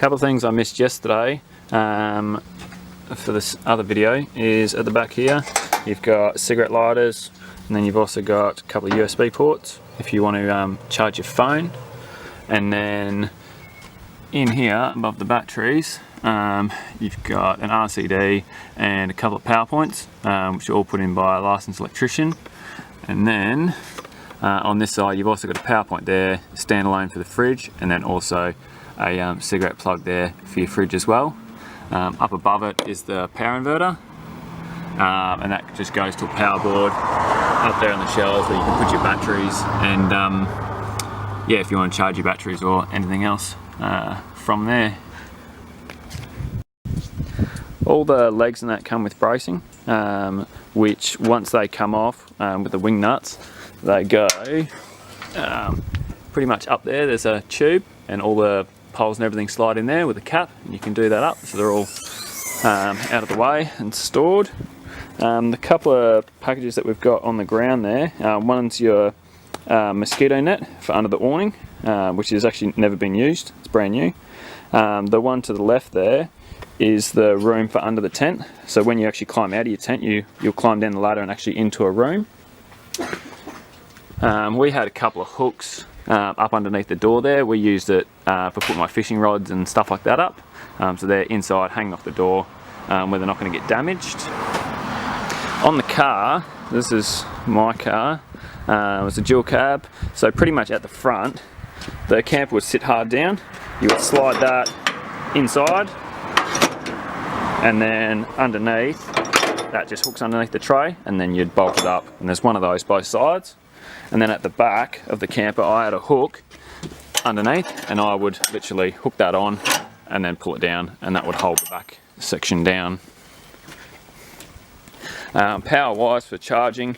couple of things I missed yesterday for this other video is at the back here you've got cigarette lighters, and then you've also got a couple of USB ports if you want to charge your phone. And then in here above the batteries you've got an RCD and a couple of power points, which are all put in by a licensed electrician. And then on this side you've also got a power point there, standalone for the fridge, and then also a cigarette plug there for your fridge as well. Up above it is the power inverter, and that just goes to a power board up there on the shelves where you can put your batteries and yeah, if you want to charge your batteries or anything else from there. All the legs and that come with bracing, which once they come off with the wing nuts, they go pretty much up there. There's a tube and all the poles and everything slide in there with a cap, and you can do that up so they're all out of the way and stored. The couple of packages that we've got on the ground there, one's your mosquito net for under the awning, which has actually never been used, it's brand new. The one to the left there is the room for under the tent, so when you actually climb out of your tent you'll climb down the ladder and actually into a room. We had a couple of hooks up underneath the door there. We used it for putting my fishing rods and stuff like that up, so they're inside hanging off the door where they're not going to get damaged. On the car, this is my car, it was a dual cab, so pretty much at the front the camper would sit hard down, you would slide that inside, and then underneath that just hooks underneath the tray, and then you'd bolt it up, and there's one of those both sides. And then at the back of the camper I had a hook underneath, and I would literally hook that on and then pull it down, and that would hold the back section down. Power wise for charging,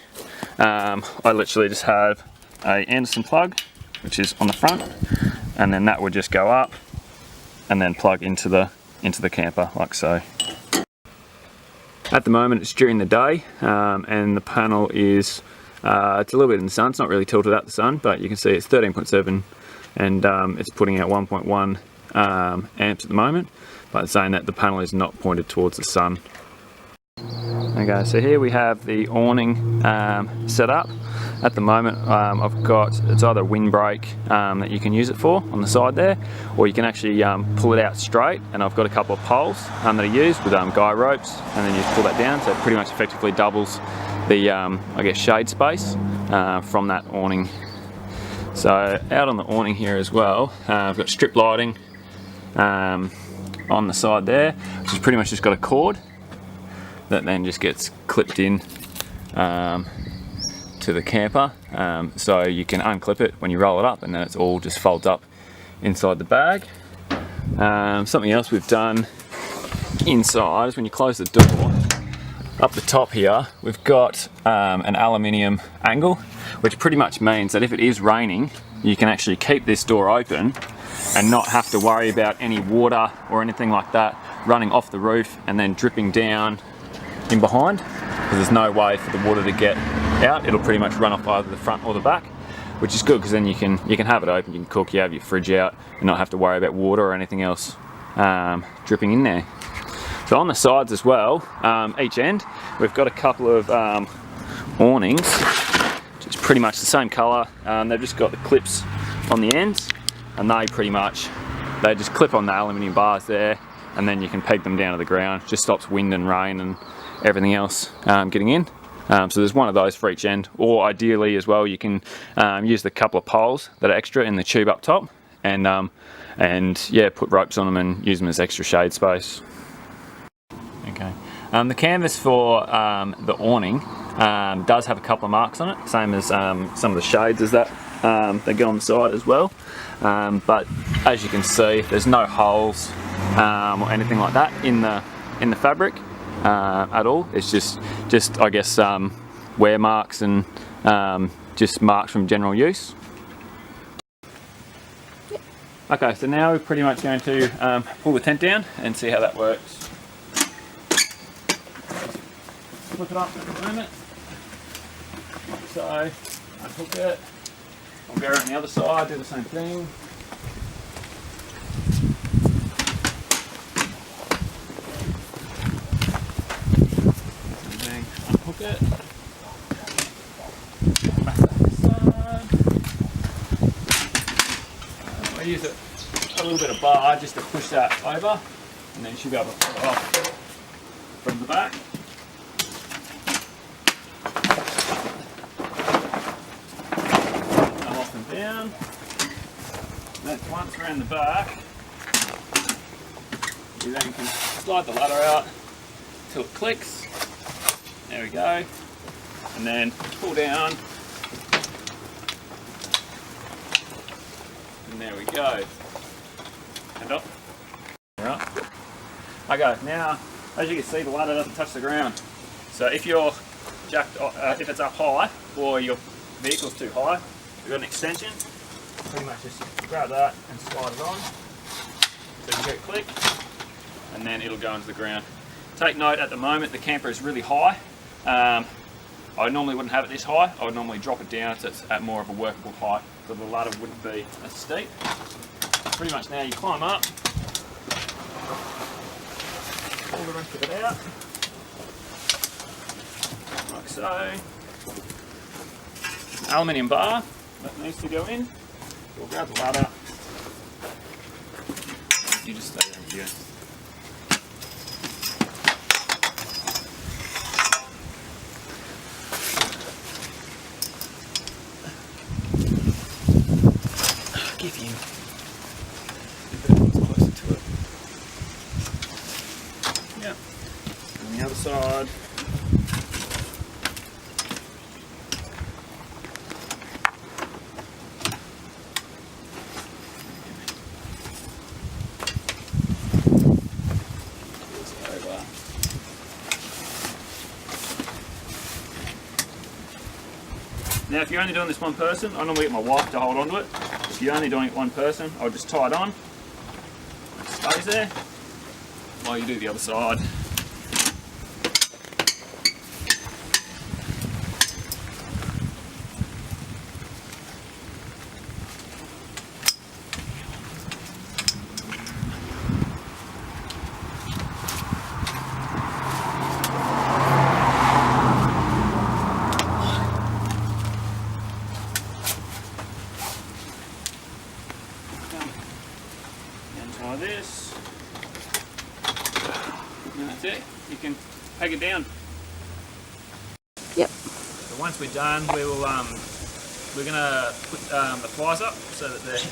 I literally just have a Anderson plug which is on the front, and then that would just go up and then plug into the camper like so. At the moment it's during the day, and the panel is it's a little bit in the sun. It's not really tilted at the sun, but you can see it's 13.7 and it's putting out 1.1 amps at the moment, but it's saying that the panel is not pointed towards the sun. Okay, so here we have the awning set up. At the moment I've got, it's either a windbreak that you can use it for on the side there, or you can actually pull it out straight, and I've got a couple of poles that are used with guy ropes, and then you just pull that down, so it pretty much effectively doubles the I guess shade space from that awning. So out on the awning here as well, I've got strip lighting on the side there, which has pretty much just got a cord that then just gets clipped in to the camper, so you can unclip it when you roll it up, and then it's all just folds up inside the bag. Something else we've done inside is when you close the door, up the top here we've got an aluminium angle, which pretty much means that if it is raining you can actually keep this door open and not have to worry about any water or anything like that running off the roof and then dripping down in behind, because there's no way for the water to get out. It'll pretty much run off either the front or the back, which is good because then you can have it open, you can cook, you have your fridge out and not have to worry about water or anything else dripping in there. So on the sides as well, each end, we've got a couple of awnings, which is pretty much the same colour. They've just got the clips on the ends, and they just clip on the aluminium bars there, and then you can peg them down to the ground. It just stops wind and rain and everything else getting in. So there's one of those for each end, or ideally as well you can use the couple of poles that are extra in the tube up top, and yeah, put ropes on them and use them as extra shade space. Okay, the canvas for the awning does have a couple of marks on it, same as some of the shades as that they go on the side as well, but as you can see there's no holes or anything like that in the fabric at all. It's just I guess wear marks and just marks from general use. Okay, so now we're pretty much going to pull the tent down and see how that works. Flip it up at the moment. So unhook it. I'll go around the other side, do the same thing. it. Back up this side. I use a little bit of bar just to push that over, and then you should be able to pull it off from the back. Come off and down. And then once we're in the back, you then can slide the ladder out till it clicks. There we go. And then pull down. And there we go. And up. Alright. Okay, now as you can see, the ladder doesn't touch the ground. So if you're jacked, if it's up high or your vehicle's too high, we've got an extension. Pretty much just grab that and slide it on. So you get a click, and then it'll go into the ground. Take note, at the moment the camper is really high. I normally wouldn't have it this high. I would normally drop it down so it's at more of a workable height, so the ladder wouldn't be as steep. Pretty much now you climb up, pull the rest of it out, like so. Aluminium bar that needs to go in. We'll grab the ladder. You just stay there here. Give you a bit closer to it. Yep. On the other side. Now if you're only doing this one person, I normally get my wife to hold on to it. If you're only doing it one person, I'll just tie it on. It stays there while you do the other side. Like this, and that's it. You can take it down. Yep. So once we're done, we will we're gonna put the flies up so that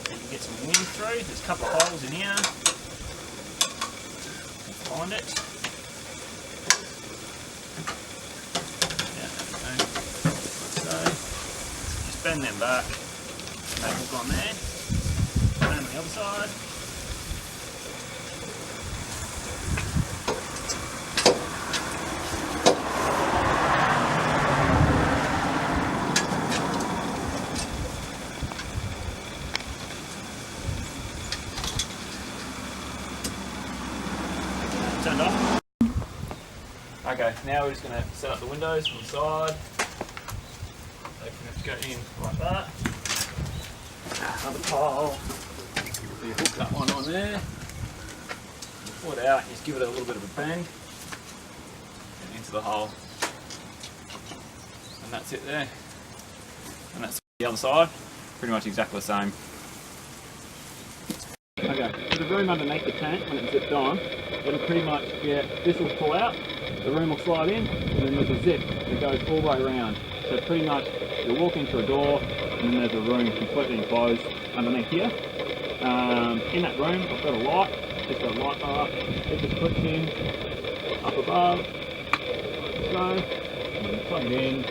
you can get some wind through. There's a couple of holes in here. Find it. Yeah. So just bend them back. That hook on there, and on the other side. Turned off. Okay, now we're just going to set up the windows from the side. They can go in like that. Another pole. So you hook that one on there. You pull it out and just give it a little bit of a bend and into the hole. And that's it there. And that's the other side. Pretty much exactly the same. Okay, so the room underneath the tent, when it's zipped on, it'll pretty much get, this will pull out, the room will slide in, and then there's a zip that goes all the way around. So pretty much you'll walk into a door, and then there's a room completely enclosed underneath here. In that room, I've got a light, just got a light bar. It just clips in up above, so, and then plug it in,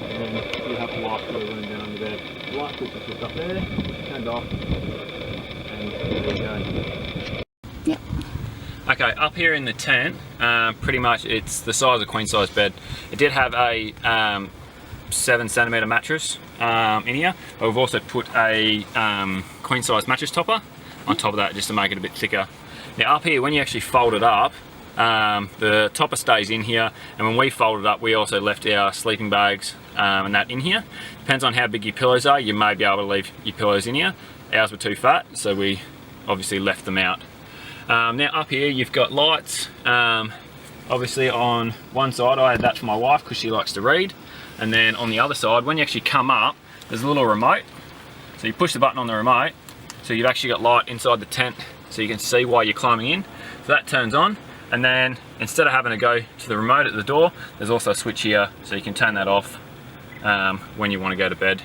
and then you have the light for the room down under there. The light switch is just up there, turned off, and there you go. Yep. Okay, up here in the tent, pretty much it's the size of a queen size bed. It did have a 7cm mattress in here, but we've also put a queen size mattress topper on top of that just to make it a bit thicker. Now up here, when you actually fold it up, the topper stays in here, and when we fold it up, we also left our sleeping bags and that in here. Depends on how big your pillows are, you may be able to leave your pillows in here. Ours were too fat, so we obviously left them out. Now up here you've got lights. Obviously on one side I had that for my wife because she likes to read, and then on the other side, when you actually come up, there's a little remote. So you push the button on the remote, so you've actually got light inside the tent so you can see while you're climbing in. So that turns on, and then instead of having to go to the remote at the door, there's also a switch here so you can turn that off when you want to go to bed.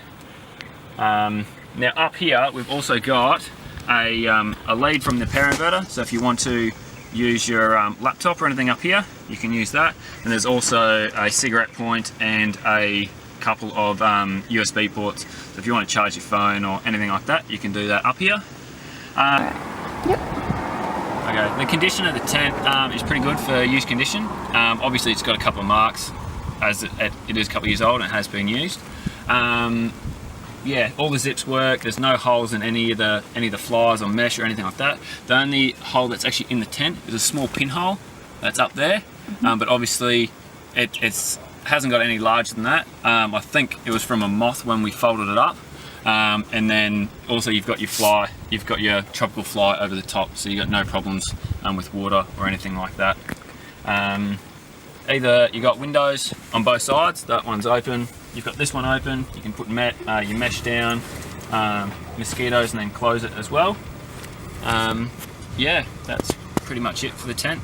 Now up here we've also got a lead from the power inverter, so if you want to use your laptop or anything up here, you can use that. And there's also a cigarette point and a couple of USB ports, so if you want to charge your phone or anything like that, you can do that up here. Yep. Okay, the condition of the tent is pretty good for use condition. Obviously it's got a couple of marks as it is a couple of years old and it has been used. Yeah, all the zips work. There's no holes in any of the flies or mesh or anything like that. The only hole that's actually in the tent is a small pinhole that's up there, but obviously it hasn't got any larger than that. I think it was from a moth when we folded it up, and then also you've got your tropical fly over the top, so you've got no problems with water or anything like that. Either you got windows on both sides, that one's open. You've got this one open, you can put your mesh down, mosquitoes, and then close it as well. Yeah, that's pretty much it for the tent.